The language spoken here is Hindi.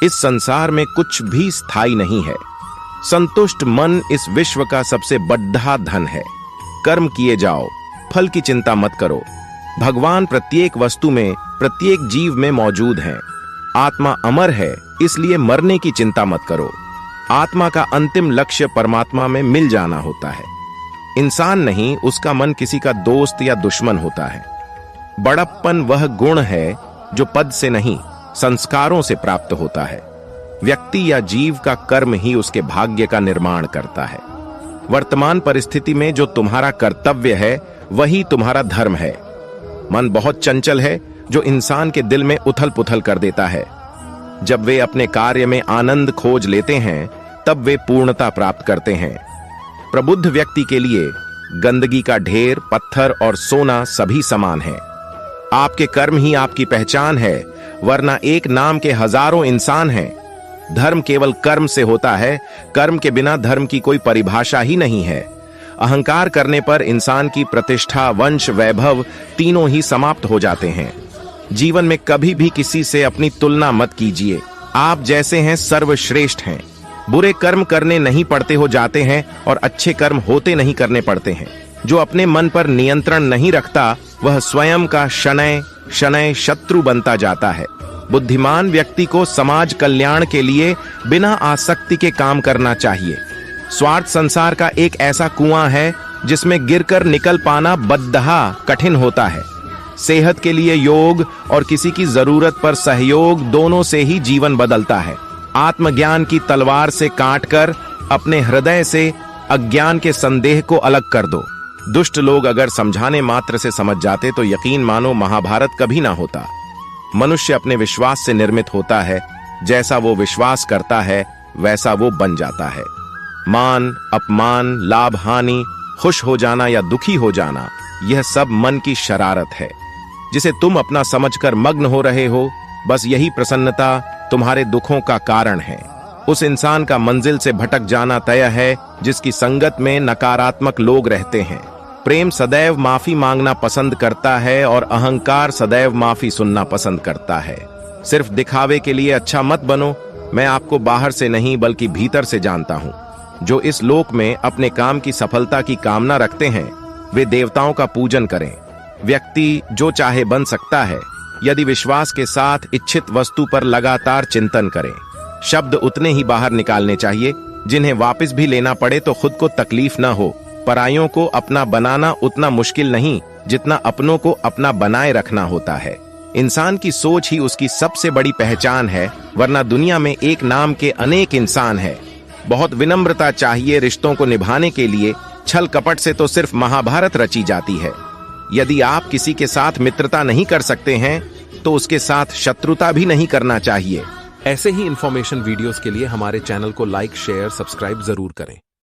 इस संसार में कुछ भी स्थायी नहीं है। संतुष्ट मन इस विश्व का सबसे बड़ा धन है। कर्म किए जाओ, फल की चिंता मत करो। भगवान प्रत्येक वस्तु में, प्रत्येक जीव में मौजूद हैं। आत्मा अमर है, इसलिए मरने की चिंता मत करो। आत्मा का अंतिम लक्ष्य परमात्मा में मिल जाना होता है। इंसान नहीं, उसका मन किसी का दोस्त या दुश्मन होता है। बड़प्पन वह गुण है जो पद से नहीं, संस्कारों से प्राप्त होता है। व्यक्ति या जीव का कर्म ही उसके भाग्य का निर्माण करता है। वर्तमान परिस्थिति में जो तुम्हारा कर्तव्य है वही तुम्हारा धर्म है। मन बहुत चंचल है जो इंसान के दिल में उथल पुथल कर देता है। जब वे अपने कार्य में आनंद खोज लेते हैं तब वे पूर्णता प्राप्त करते हैं। प्रबुद्ध व्यक्ति के लिए गंदगी का ढेर, पत्थर और सोना सभी समान है। आपके कर्म ही आपकी पहचान है, वरना एक नाम के हजारों इंसान हैं। धर्म केवल कर्म से होता है, कर्म के बिना धर्म की कोई परिभाषा ही नहीं है। अहंकार करने पर इंसान की प्रतिष्ठा, वंश, वैभव तीनों ही समाप्त हो जाते हैं। जीवन में कभी भी किसी से अपनी तुलना मत कीजिए। आप जैसे हैं सर्वश्रेष्ठ हैं। बुरे कर्म करने नहीं पड़ते हो जाते हैं और अच्छे कर्म होते नहीं करने पड़ते हैं। जो अपने मन पर नियंत्रण नहीं रखता वह स्वयं का शनय शनय शत्रु बनता जाता है। बुद्धिमान व्यक्ति को समाज कल्याण के लिए बिना आसक्ति के काम करना चाहिए। स्वार्थ संसार का एक ऐसा कुआं है जिसमें गिरकर निकल पाना बद्दहा कठिन होता है। सेहत के लिए योग और किसी की जरूरत पर सहयोग, दोनों से ही जीवन बदलता है। आत्मज्ञान की तलवार से काटकर अपने हृदय से अज्ञान के संदेह को अलग कर दो। दुष्ट लोग अगर समझाने मात्र से समझ जाते तो यकीन मानो महाभारत कभी ना होता। मनुष्य अपने विश्वास से निर्मित होता है। जैसा वो विश्वास करता है वैसा वो बन जाता है। मान, अपमान, लाभ, हानि, खुश हो जाना या दुखी हो जाना, यह सब मन की शरारत है जिसे तुम अपना समझकर मग्न हो रहे हो। बस यही प्रसन्नता तुम्हारे दुखों का कारण है। उस इंसान का मंजिल से भटक जाना तय है जिसकी संगत में नकारात्मक लोग रहते हैं। प्रेम सदैव माफी मांगना पसंद करता है और अहंकार सदैव माफी सुनना पसंद करता है। सिर्फ दिखावे के लिए अच्छा मत बनो। मैं आपको बाहर से नहीं बल्कि भीतर से जानता हूँ। जो इस लोक में अपने काम की सफलता की कामना रखते हैं वे देवताओं का पूजन करें। व्यक्ति जो चाहे बन सकता है यदि विश्वास के साथ इच्छित वस्तु पर लगातार चिंतन करें। शब्द उतने ही बाहर निकालने चाहिए जिन्हें वापस भी लेना पड़े तो खुद को तकलीफ न हो। परायों को अपना बनाना उतना मुश्किल नहीं जितना अपनों को अपना बनाए रखना होता है। इंसान की सोच ही उसकी सबसे बड़ी पहचान है, वरना दुनिया में एक नाम के अनेक इंसान है। बहुत विनम्रता चाहिए रिश्तों को निभाने के लिए। छल कपट से तो सिर्फ महाभारत रची जाती है। यदि आप किसी के साथ मित्रता नहीं कर सकते हैं तो उसके साथ शत्रुता भी नहीं करना चाहिए। ऐसे ही इंफॉर्मेशन वीडियोस के लिए हमारे चैनल को लाइक, शेयर, सब्सक्राइब जरूर करें।